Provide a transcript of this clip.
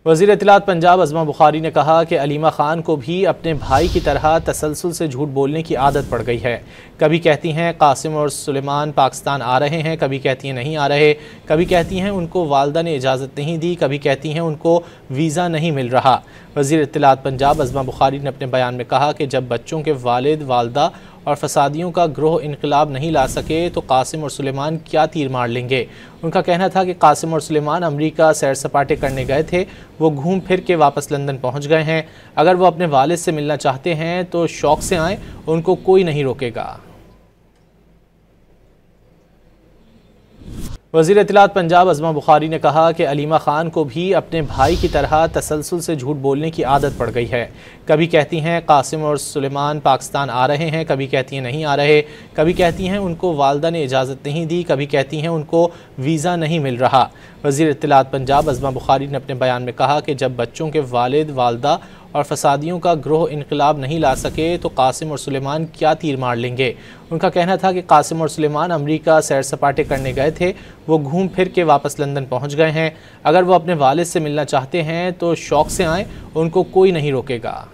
वज़ीर इत्तलात पंजाब अज़मा बुखारी ने कहा कि अलीमा ख़ान को भी अपने भाई की तरह तसलसल से झूठ बोलने की आदत पड़ गई है। कभी कहती हैं कासिम और सुलेमान पाकिस्तान आ रहे हैं, कभी कहती हैं नहीं आ रहे, कभी कहती हैं उनको वालदा ने इजाज़त नहीं दी, कभी कहती हैं उनको वीज़ा नहीं मिल रहा। वज़ीर इत्तलात पंजाब अज़मा बुखारी ने अपने बयान में कहा कि जब बच्चों के वालिद वालदा और फसादियों का ग्रोह इनकलाब नहीं ला सके तो कासिम और सुलेमान क्या तीर मार लेंगे। उनका कहना था कि कासिम और सुलेमान अमरीका सैर सपाटे करने गए थे, वो घूम फिर के वापस लंदन पहुंच गए हैं। अगर वो अपने वालिद से मिलना चाहते हैं तो शौक़ से आएँ, उनको कोई नहीं रोकेगा। वज़ीर इत्तलात पंजाब अज़मा बुखारी ने कहा कि अलीमा ख़ान को भी अपने भाई की तरह तसलसल से झूठ बोलने की आदत पड़ गई है। कभी कहती हैं कासिम और सुलेमान पाकिस्तान आ रहे हैं, कभी कहती हैं नहीं आ रहे, कभी कहती हैं उनको वालदा ने इजाज़त नहीं दी, कभी कहती हैं उनको वीज़ा नहीं मिल रहा। वज़ीर इत्तलात पंजाब अज़मा बुखारी ने अपने बयान में कहा कि जब बच्चों के वालिद वालदा और फसादियों का ग्रोह इनकलाब नहीं ला सके तो कासिम और सुलेमान क्या तीर मार लेंगे। उनका कहना था कि कासिम और सुलेमान अमरीका सैर सपाटे करने गए थे, वो घूम फिर के वापस लंदन पहुंच गए हैं। अगर वो अपने वालिद से मिलना चाहते हैं तो शौक़ से आएँ, उनको कोई नहीं रोकेगा।